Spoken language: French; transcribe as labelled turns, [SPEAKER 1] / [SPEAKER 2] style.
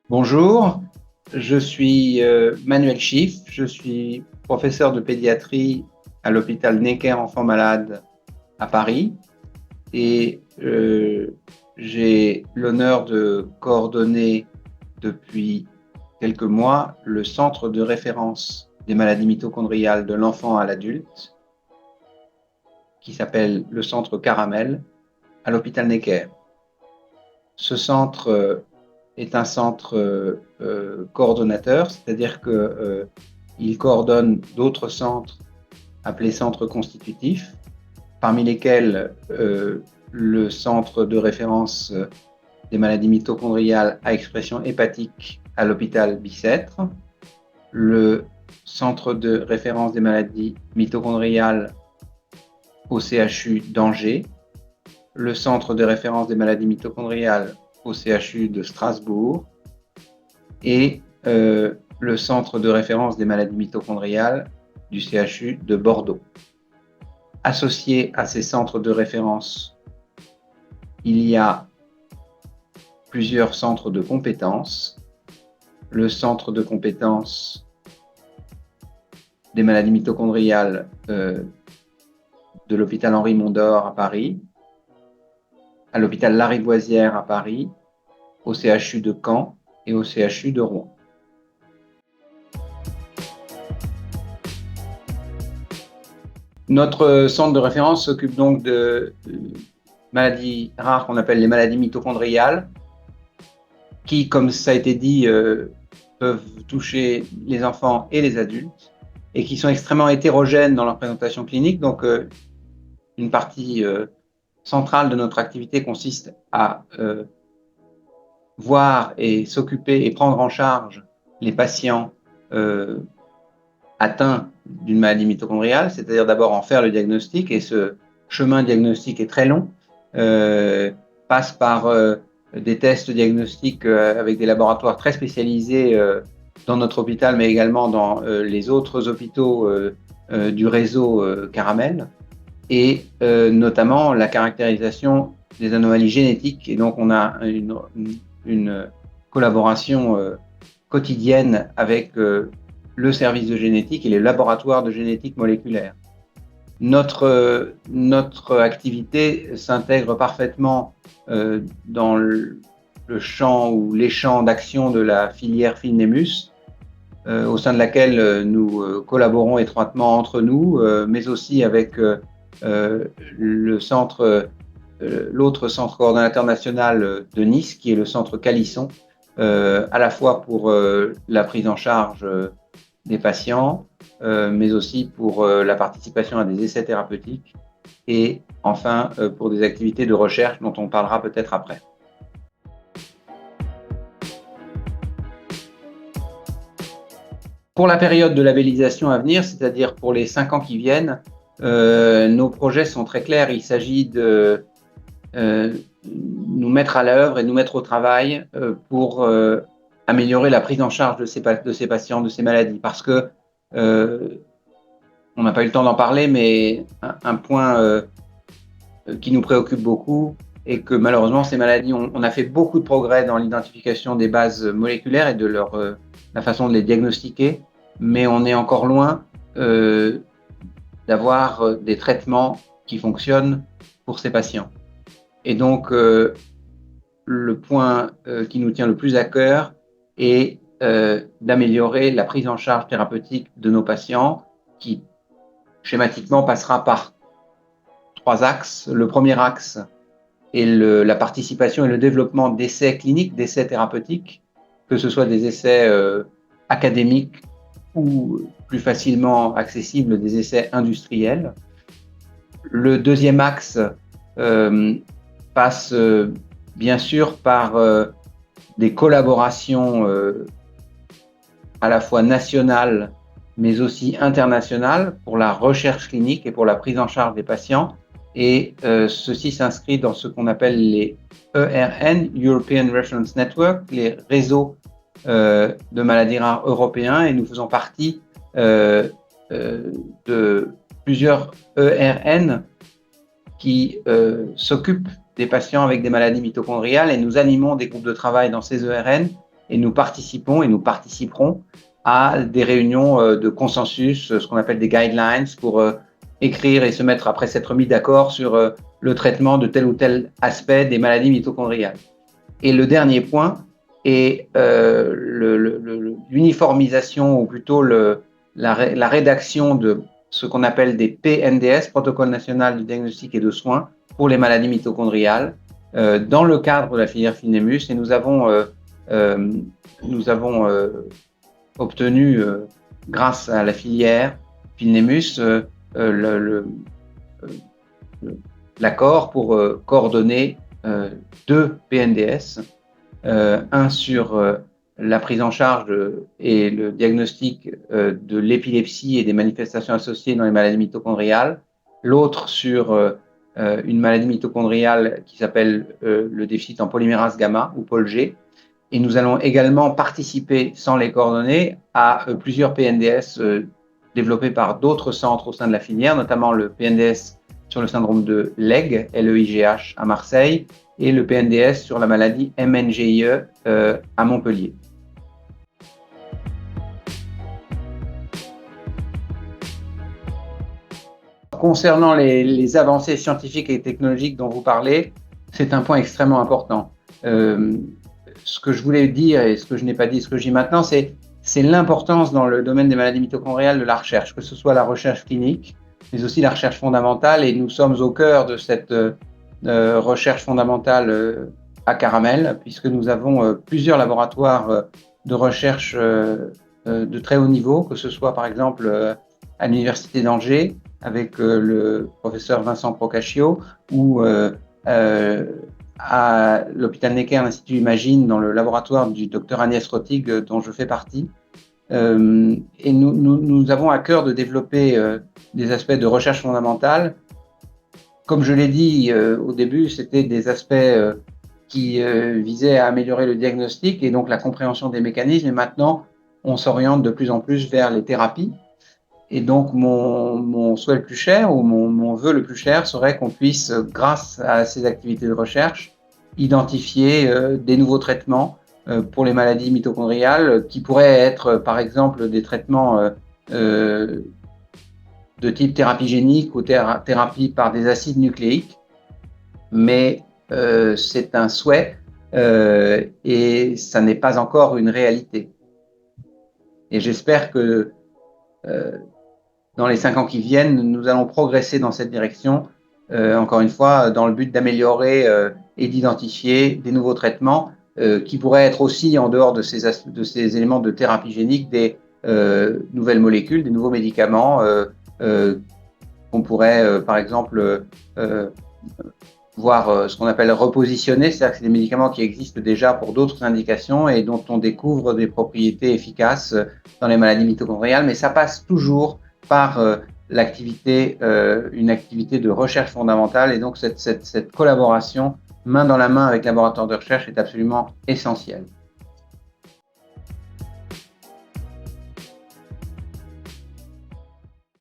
[SPEAKER 1] Bonjour, je suis Manuel Chiff, je suis professeur de pédiatrie à l'hôpital Necker Enfants Malades à Paris et j'ai l'honneur de coordonner depuis quelques mois le centre de référence des maladies mitochondriales de l'enfant à l'adulte qui s'appelle le centre Caramel à l'hôpital Necker. Ce centre est un centre coordonnateur, c'est-à-dire qu'il coordonne d'autres centres appelés centres constitutifs, parmi lesquels le centre de référence des maladies mitochondriales à expression hépatique à l'hôpital Bicêtre, le centre de référence des maladies mitochondriales au CHU d'Angers, le centre de référence des maladies mitochondriales au CHU de Strasbourg et le centre de référence des maladies mitochondriales du CHU de Bordeaux. Associés à ces centres de référence, il y a plusieurs centres de compétences. Le centre de compétences des maladies mitochondriales de l'hôpital Henri Mondor à Paris, à l'hôpital Lariboisière à Paris, au CHU de Caen et au CHU de Rouen. Notre centre de référence s'occupe donc de maladies rares qu'on appelle les maladies mitochondriales, qui, comme ça a été dit, peuvent toucher les enfants et les adultes, et qui sont extrêmement hétérogènes dans leur présentation clinique. Donc, une partie centrale de notre activité consiste à voir et s'occuper et prendre en charge les patients atteints d'une maladie mitochondriale, c'est-à-dire d'abord en faire le diagnostic, et ce chemin diagnostique est très long, passe par des tests diagnostiques avec des laboratoires très spécialisés dans notre hôpital, mais également dans les autres hôpitaux du réseau Caramel, et notamment la caractérisation des anomalies génétiques. Et donc on a une collaboration quotidienne avec le service de génétique et les laboratoires de génétique moléculaire. Notre activité s'intègre parfaitement dans le champ ou les champs d'action de la filière Filnemus, au sein de laquelle nous collaborons étroitement entre nous, mais aussi avec l'autre centre coordonnateur national de Nice, qui est le centre Calisson, à la fois pour la prise en charge des patients, mais aussi pour la participation à des essais thérapeutiques et enfin pour des activités de recherche dont on parlera peut-être après. Pour la période de labellisation à venir, c'est-à-dire pour les 5 ans qui viennent, nos projets sont très clairs. Il s'agit de nous mettre à l'œuvre et nous mettre au travail pour améliorer la prise en charge de ces patients, de ces maladies. Parce que, on n'a pas eu le temps d'en parler, mais un point qui nous préoccupe beaucoup est que malheureusement, ces maladies, on a fait beaucoup de progrès dans l'identification des bases moléculaires et de la façon de les diagnostiquer, mais on est encore loin d'avoir des traitements qui fonctionnent pour ces patients. Et donc, le point qui nous tient le plus à cœur est d'améliorer la prise en charge thérapeutique de nos patients, qui schématiquement passera par 3 axes. Le premier axe est la participation et le développement d'essais cliniques, d'essais thérapeutiques, que ce soit des essais académiques ou plus facilement accessibles, des essais industriels. Le deuxième axe passe bien sûr par des collaborations à la fois nationales mais aussi internationales pour la recherche clinique et pour la prise en charge des patients. Et ceci s'inscrit dans ce qu'on appelle les ERN, European Reference Network, les réseaux de maladies rares européens, et nous faisons partie de plusieurs ERN qui s'occupent des patients avec des maladies mitochondriales et nous animons des groupes de travail dans ces ERN et nous participons et nous participerons à des réunions de consensus, ce qu'on appelle des guidelines, pour écrire et se mettre, après s'être mis d'accord sur le traitement de tel ou tel aspect des maladies mitochondriales. Et le dernier point est l'uniformisation, ou plutôt la rédaction de ce qu'on appelle des PNDS, Protocole national de diagnostic et de soins pour les maladies mitochondriales, dans le cadre de la filière Filnemus. Et nous avons obtenu, grâce à la filière Filnemus, l'accord pour coordonner deux PNDS, un sur la prise en charge et le diagnostic de l'épilepsie et des manifestations associées dans les maladies mitochondriales, l'autre sur une maladie mitochondriale qui s'appelle le déficit en polymérase gamma, ou POLG. Et nous allons également participer, sans les coordonner, à plusieurs PNDS développés par d'autres centres au sein de la filière, notamment le PNDS sur le syndrome de Legg, LEIGH, à Marseille, et le PNDS sur la maladie MNGIE à Montpellier. Concernant les avancées scientifiques et technologiques dont vous parlez, c'est un point extrêmement important. Ce que je voulais dire et ce que je n'ai pas dit, ce que je dis maintenant, c'est l'importance dans le domaine des maladies mitochondriales de la recherche, que ce soit la recherche clinique, mais aussi la recherche fondamentale. Et nous sommes au cœur de cette recherche fondamentale à Caramel, puisque nous avons plusieurs laboratoires de recherche de très haut niveau, que ce soit par exemple à l'Université d'Angers, avec le professeur Vincent Procaccio, ou à l'hôpital Necker, l'Institut Imagine, dans le laboratoire du docteur Agnès Rotig, dont je fais partie. Et nous avons à cœur de développer des aspects de recherche fondamentale. Comme je l'ai dit au début, c'était des aspects qui visaient à améliorer le diagnostic et donc la compréhension des mécanismes. Et maintenant, on s'oriente de plus en plus vers les thérapies. Et donc, mon souhait le plus cher, ou mon vœu le plus cher, serait qu'on puisse, grâce à ces activités de recherche, identifier des nouveaux traitements pour les maladies mitochondriales, qui pourraient être, par exemple, des traitements de type thérapie génique ou thérapie par des acides nucléiques. Mais c'est un souhait et ça n'est pas encore une réalité. Et j'espère que dans les 5 ans qui viennent, nous allons progresser dans cette direction, encore une fois, dans le but d'améliorer et d'identifier des nouveaux traitements qui pourraient être aussi, en dehors de ces éléments de thérapie génique, des nouvelles molécules, des nouveaux médicaments qu'on pourrait, par exemple, voir ce qu'on appelle repositionner, c'est-à-dire que c'est des médicaments qui existent déjà pour d'autres indications et dont on découvre des propriétés efficaces dans les maladies mitochondriales, mais ça passe toujours par une activité de recherche fondamentale, et donc cette collaboration main dans la main avec les laboratoires de recherche est absolument essentielle.